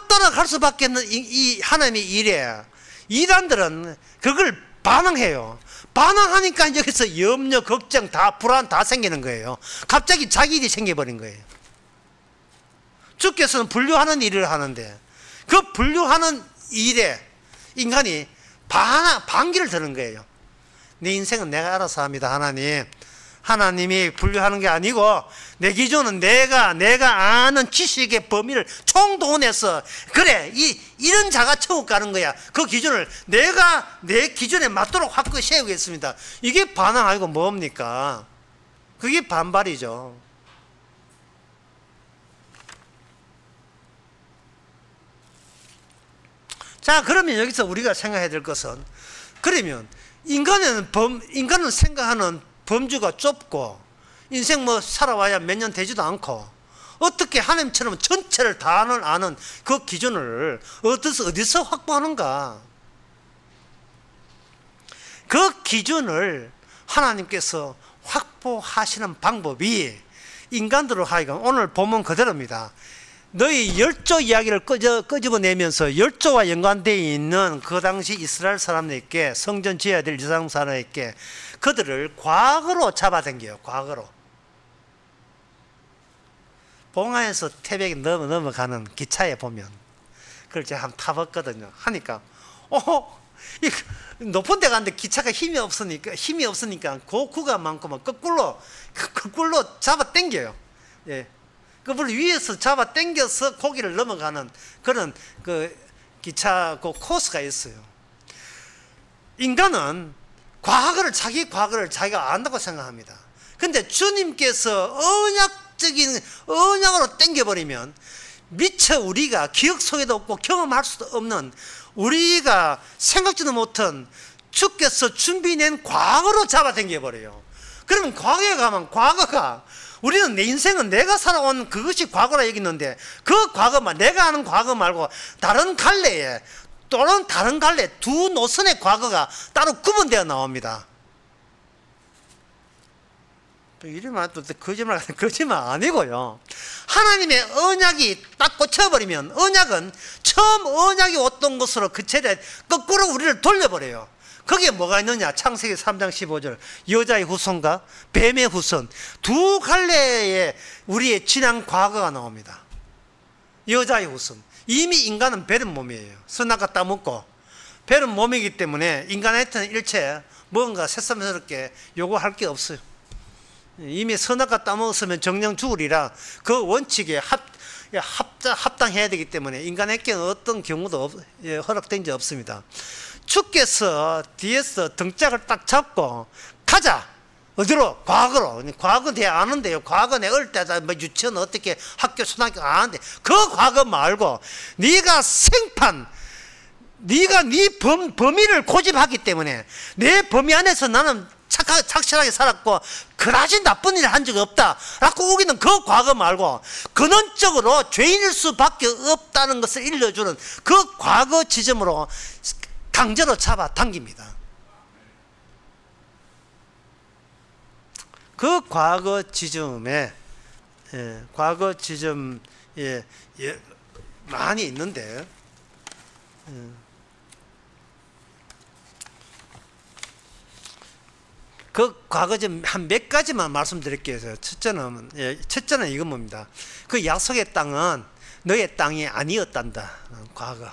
따라 갈 수밖에 없는 이 하나님의 일에 이단들은 그걸 반항해요. 반항하니까 여기서 염려, 걱정, 불안 다 생기는 거예요. 갑자기 자기 일이 생겨버린 거예요. 주께서는 분류하는 일을 하는데 그 분류하는 일에 인간이 반기를 드는 거예요. 내 인생은 내가 알아서 합니다. 하나님이 분류하는 게 아니고 내 기준은 내가 아는 지식의 범위를 총동원해서 그래 이런 자가 천국 가는 거야. 그 기준을 내가 내 기준에 맞도록 확고히 세우겠습니다. 이게 반항 아니고 뭡니까? 그게 반발이죠. 자, 그러면 여기서 우리가 생각해야 될 것은, 그러면 인간은 생각하는 범주가 좁고 인생 뭐 살아와야 몇 년 되지도 않고 어떻게 하나님처럼 전체를 다 아는 그 기준을 어디서 확보하는가? 그 기준을 하나님께서 확보하시는 방법이 인간들로 하여금 오늘 본문 그대로입니다. 너희 열조 이야기를 끄집어내면서 열조와 연관되어 있는 그 당시 이스라엘 사람들에게 성전 지어야 될 이스라엘 사람에게 그들을 과거로 잡아당겨요. 과거로. 봉화에서 태백에 넘어가는 기차에 보면 그걸 제가 한번 타봤거든요. 하니까 이 높은 데 가는데 기차가 힘이 없으니까 그 구간만큼은 거꾸로 잡아당겨요. 예. 그걸 위에서 잡아 당겨서 고기를 넘어가는 그런 기차 코스가 있어요. 인간은 자기 과거를 자기가 안다고 생각합니다. 근데 주님께서 언약으로 당겨버리면 미처 우리가 기억 속에도 없고 경험할 수도 없는 우리가 생각지도 못한 주께서 준비낸 과거로 잡아 당겨버려요. 그러면 과거에 가면 우리는 내 인생은 내가 살아온 그것이 과거라 여기는데 그 과거만 내가 아는 과거 말고 다른 갈래에 또는 다른 갈래 두 노선의 과거가 따로 구분되어 나옵니다. 이러면 또 거짓말 아니고요. 하나님의 언약이 딱 꽂혀버리면 처음 언약이 왔던 것으로 그 체를 거꾸로 우리를 돌려버려요. 거기에 뭐가 있느냐? 창세기 3장 15절 여자의 후손과 뱀의 후손 두 갈래의 우리의 지난 과거가 나옵니다. 여자의 후손. 이미 인간은 베른 몸이에요. 선악과 따먹고 베른 몸이기 때문에 인간한테는 일체 뭔가 새삼스럽게 요구할 게 없어요. 이미 선악과 따먹었으면 정령 죽으리라 그 원칙에 합당해야 되기 때문에 인간에게는 어떤 경우도 허락된 적 없습니다. 주께서 뒤에서 등짝을 딱 잡고 가자. 어디로? 과거로. 과거 내가 아는데요. 과거 내가 어릴 때 유치원 어떻게 학교 초등학교 아는데 그 과거 말고 네가 네가 네 범위를 고집하기 때문에 내 범위 안에서 나는 착실하게 살았고 그다지 나쁜 일을 한 적이 없다 라고 우기는 그 과거 말고 근원적으로 죄인일 수밖에 없다는 것을 일러주는 그 과거 지점으로 강제로 잡아 당깁니다. 그 과거 지점에 많이 있는데 그 과거 좀 한 몇 가지만 말씀드릴게요. 첫째는 이건 뭡니다. 그 약속의 땅은 너의 땅이 아니었단다. 과거.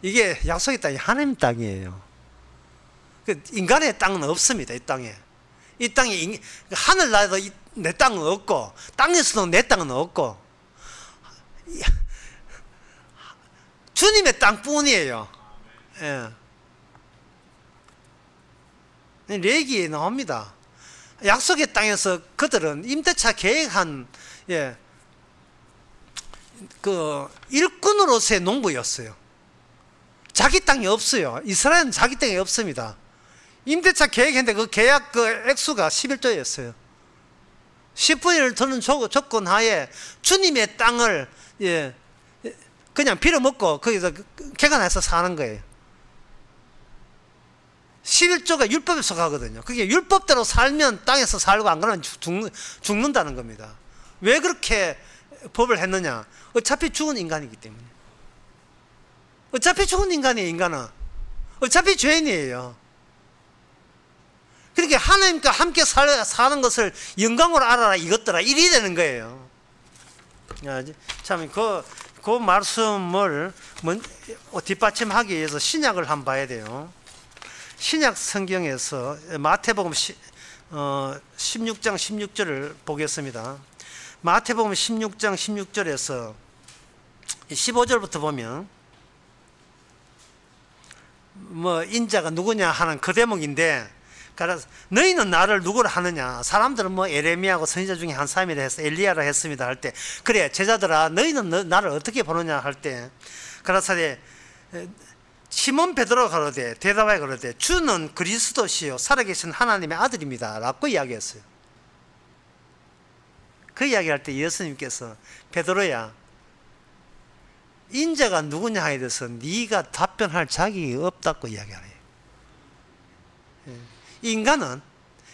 이게 약속의 땅이 하나님 땅이에요. 인간의 땅은 없습니다. 이 땅에 하늘나라도 내 땅은 없고 땅에서도 내 땅은 없고 주님의 땅뿐이에요. 예. 레기에 나옵니다. 약속의 땅에서 그들은 임대차 계획한 그 일꾼으로서의 농부였어요. 자기 땅이 없어요. 이스라엘은 자기 땅이 없습니다. 임대차 계획했는데 그 계약 액수가 11조였어요. 10분의 1을 드는 조건 하에 주님의 땅을 그냥 빌어먹고 거기서 개간해서 사는 거예요. 11조가 율법에 속하거든요. 그게 율법대로 살면 땅에서 살고 안 그러면 죽는다는 겁니다. 왜 그렇게 법을 했느냐? 어차피 죽은 인간이기 때문에. 어차피 죽은 인간이에요. 인간은 어차피 죄인이에요. 그러니까 하나님과 함께 사는 것을 영광으로 알아라 이것들아 이리 되는 거예요. 참 그 말씀을 뒷받침하기 위해서 신약을 한번 봐야 돼요. 신약 성경에서 마태복음 16장 16절을 보겠습니다. 마태복음 16장 16절에서 15절부터 보면 뭐 인자가 누구냐 하는 그 대목인데, 그래서 너희는 나를 누구라 하느냐. 사람들은 뭐 에레미야하고 선지자 중에 한 사람이라 해서 엘리야라 했습니다 할 때, 그래 제자들아 너희는 나를 어떻게 보느냐 할 때, 가라사대 시몬 베드로가 가로되 대답하여 가로되 주는 그리스도시요 살아계신 하나님의 아들입니다 라고 이야기했어요. 그 이야기할 때 예수님께서 베드로야 인자가 누구냐 하에 대해서 네가 답변할 자격이 없다고 이야기하래요. 인간은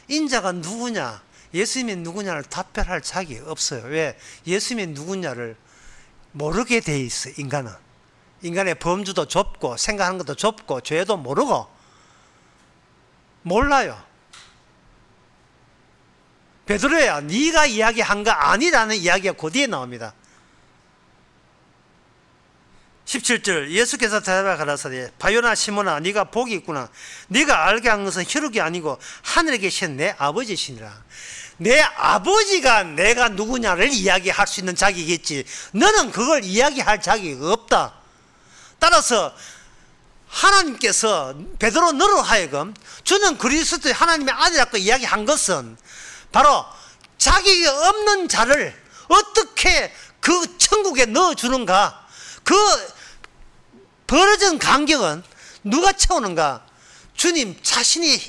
인자가 누구냐, 예수님이 누구냐를 답변할 자격이 없어요. 왜? 예수님이 누구냐를 모르게 돼 있어. 인간의 범주도 좁고 생각하는 것도 좁고 죄도 모르고 몰라요. 베드로야 네가 이야기한 거 아니라는 이야기가 그 뒤에 나옵니다. 17절 예수께서 대답하여 가라사대 바요나 시몬아 네가 복이 있구나. 네가 알게 한 것은 혈육이 아니고 하늘에 계신 내 아버지시니라. 내 아버지가 내가 누구냐를 이야기할 수 있는 자격이겠지, 너는 그걸 이야기할 자격이 없다. 따라서 하나님께서 베드로 너로 하여금 주는 그리스도의 하나님의 아들이라고 이야기한 것은 바로 자격이 없는 자를 어떻게 그 천국에 넣어주는가, 그 벌어진 간격은 누가 채우는가? 주님 자신이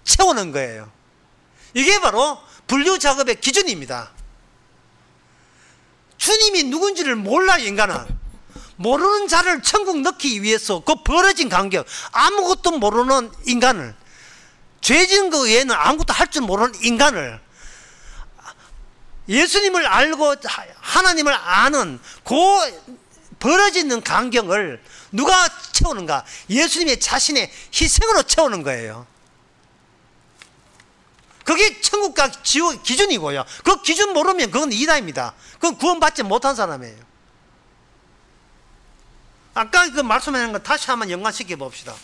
채우는 거예요. 이게 바로 분류 작업의 기준입니다. 주님이 누군지를 몰라요. 인간은 모르는 자를 천국 넣기 위해서 그 벌어진 간격, 아무것도 모르는 인간을, 죄진 거 외에는 아무것도 할 줄 모르는 인간을 예수님을 알고 하나님을 아는 그 벌어지는 간격을 누가 채우는가? 예수님의 자신의 희생으로 채우는 거예요. 그게 천국과 지옥의 기준이고요. 그 기준 모르면 그건 이단입니다. 그건 구원받지 못한 사람이에요. 아까 그 말씀하는 거 다시 한번 연관시켜 봅시다.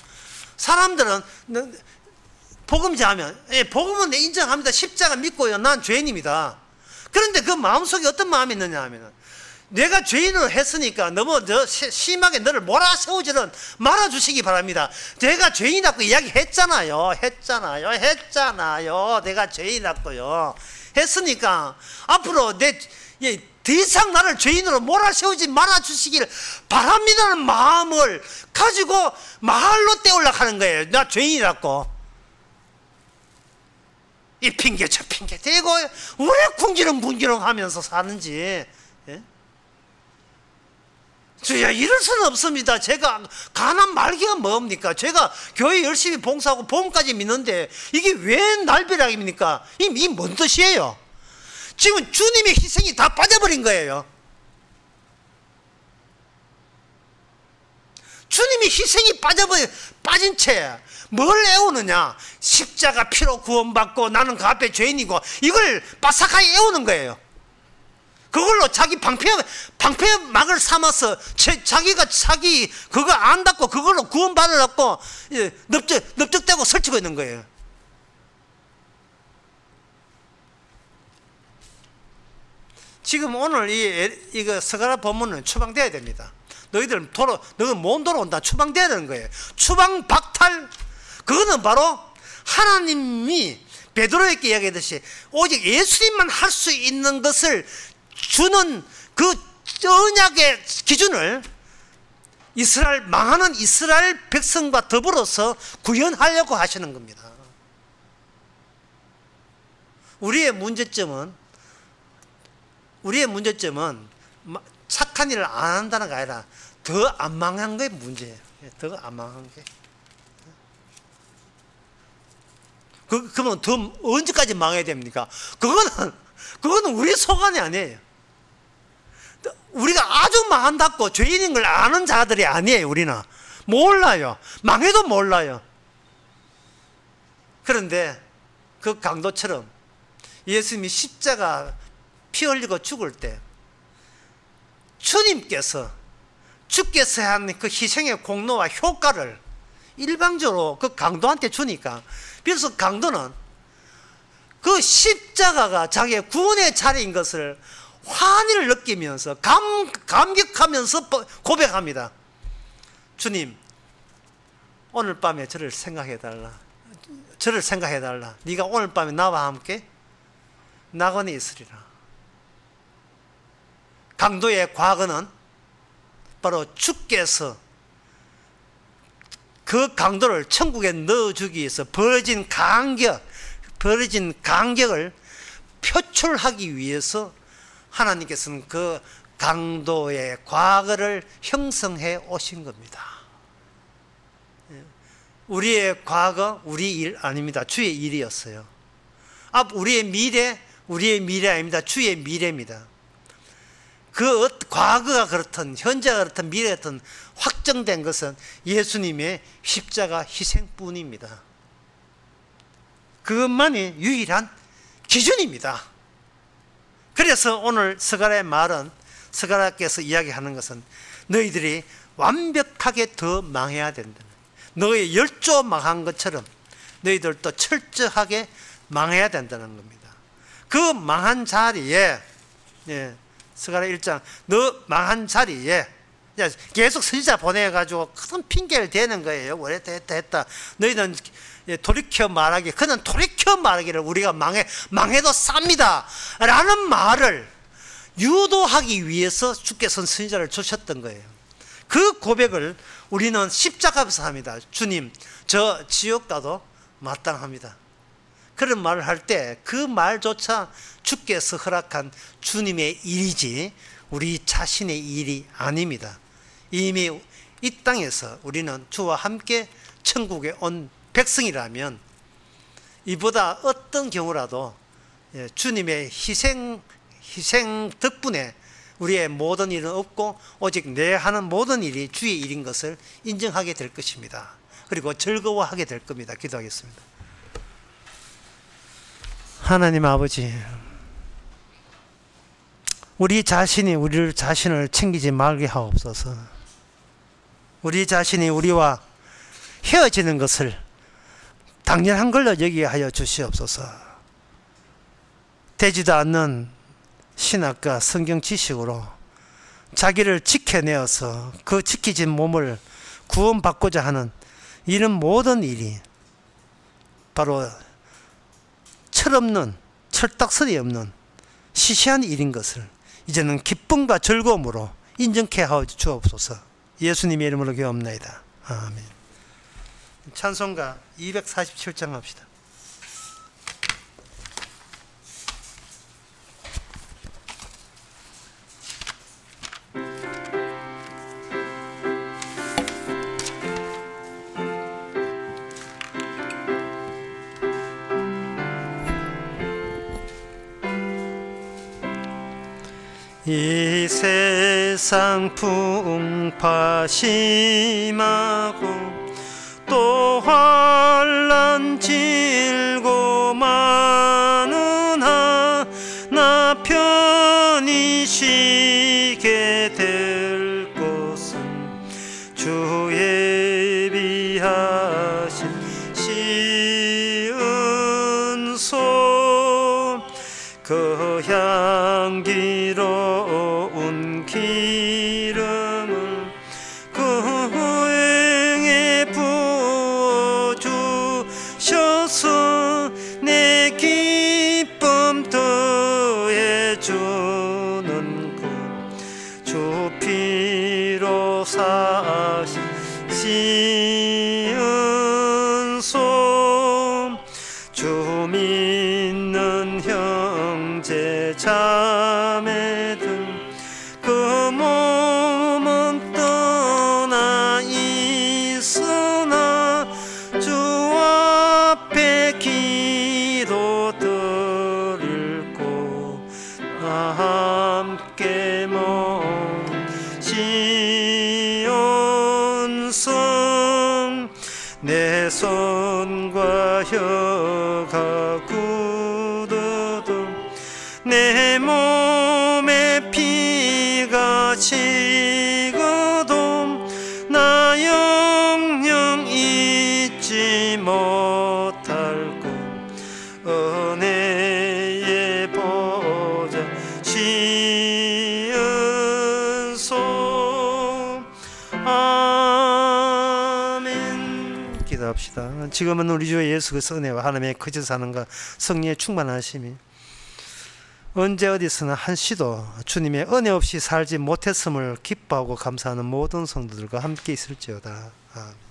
사람들은 복음자하면 복음은 내 인정합니다. 십자가 믿고요. 난 죄인입니다. 그런데 그 마음속에 어떤 마음이 있느냐 하면, 내가 죄인을 했으니까 너무 심하게 너를 몰아세우지는 말아주시기 바랍니다. 내가 죄인이라고 이야기했잖아요. 내가 죄인이라고요. 했으니까 앞으로 더 이상 나를 죄인으로 몰아세우지 말아주시기를 바랍니다는 마음을 가지고 말로 떼우려고 하는 거예요. 나 죄인이라고. 이 핑계 저 핑계 대고 왜 궁지렁궁지렁 하면서 사는지. 예? 주야 이럴 수는 없습니다. 제가 가난 말기가 뭡니까? 제가 교회 열심히 봉사하고 보험까지 믿는데 이게 왜 날벼락입니까? 이 뭔 뜻이에요? 지금 주님의 희생이 다 빠져버린 거예요. 주님이 희생이 빠진 채 뭘 애우느냐? 십자가 피로 구원받고 나는 그 앞에 죄인이고, 이걸 바삭하게 애우는 거예요. 그걸로 자기 방패막을 삼아서 자기가 자기 그거 안닫고 그걸로 구원받으려고 넙적대고 설치고 있는 거예요. 지금 오늘 이거 스가랴 본문은 추방돼야 됩니다. 너희들 못 돌아온다. 추방돼야 되는 거예요. 추방 박탈. 그거는 바로 하나님이 베드로에게 이야기했듯이 오직 예수님만 할 수 있는 것을 주는 그 언약의 기준을 망하는 이스라엘 백성과 더불어서 구현하려고 하시는 겁니다. 우리의 문제점은 착한 일을 안 한다는 게 아니라 더 안 망한 게 문제예요. 더 안 망한 게. 그러면 더 언제까지 망해야 됩니까? 그거는 우리 소관이 아니에요. 우리가 아주 망한다고 죄인인 걸 아는 자들이 아니에요. 우리는 몰라요. 망해도 몰라요. 그런데 그 강도처럼 예수님이 십자가 피 흘리고 죽을 때 주님께서 주께서 한 그 희생의 공로와 효과를 일방적으로 그 강도한테 주니까, 그래서 강도는 그 십자가가 자기의 구원의 자리인 것을 환희를 느끼면서 감격하면서 고백합니다. 주님, 오늘 밤에 저를 생각해달라. 저를 생각해달라. 네가 오늘 밤에 나와 함께 낙원에 있으리라. 강도의 과거는 바로 주께서 그 강도를 천국에 넣어주기 위해서 벌어진 간격을 표출하기 위해서 하나님께서는 그 강도의 과거를 형성해 오신 겁니다. 우리의 과거, 우리 일 아닙니다. 주의 일이었어요. 우리의 미래 아닙니다. 주의 미래입니다. 그 과거가 그렇든 현재가 그렇든 미래가 그렇든 확정된 것은 예수님의 십자가 희생뿐입니다. 그것만이 유일한 기준입니다. 그래서 오늘 스가랴의 말은, 스가랴께서 이야기하는 것은 너희들이 완벽하게 더 망해야 된다. 너의 10조 망한 것처럼 너희들도 철저하게 망해야 된다는 겁니다. 그 망한 자리에, 스가랴 1장, 너 망한 자리에 계속 선지자 보내가지고 큰 핑계를 대는 거예요. 왜 했다. 너희는 돌이켜 말하기, 그는 돌이켜 말하기를 우리가 망해도 쌉니다 라는 말을 유도하기 위해서 주께서는 선지자를 주셨던 거예요. 그 고백을 우리는 십자가 앞에서 합니다. 주님, 저 지옥 가도 마땅합니다. 그런 말을 할 때 그 말조차 주께서 허락한 주님의 일이지 우리 자신의 일이 아닙니다. 이미 이 땅에서 우리는 주와 함께 천국에 온 백성이라면 이보다 어떤 경우라도 주님의 희생 덕분에 우리의 모든 일은 없고 오직 내 하는 모든 일이 주의 일인 것을 인정하게 될 것입니다. 그리고 즐거워하게 될 겁니다. 기도하겠습니다. 하나님 아버지, 우리 자신이 우리 자신을 챙기지 말게 하옵소서. 우리 자신이 우리와 헤어지는 것을 당연한 걸로 여기게 하여 주시옵소서. 되지도 않는 신학과 성경 지식으로 자기를 지켜내어서 그 지키진 몸을 구원받고자 하는 이런 모든 일이 바로 철없는, 철딱서리 없는 시시한 일인 것을 이제는 기쁨과 즐거움으로 인정케 하여 주옵소서. 예수님의 이름으로 기도합나이다. 아멘. 찬송가 247장 합시다. 이 세상 풍파 심하고 또 환난 질고 많으나 나 편히 쉬게 될 것은 주의 비하신 시은소 그 향기로운 기름을 그 행에 부어주셔서 내 기쁨 더해주는 그 주 피로 사신 시은소 주 믿는 형제 자매들 그 몸은 떠 손과 혀가 굳어도 내 몸에 피가 식어도 나 영영 잊지 못할 것 은혜의 보좌 시은소. 아멘. 기도합시다. 지금은 우리 주 예수 그리스도의 은혜와 하나님의 거저 사는가 성령의 충만하심이 언제 어디서나 한시도 주님의 은혜 없이 살지 못했음을 기뻐하고 감사하는 모든 성도들과 함께 있을지어다. 아멘.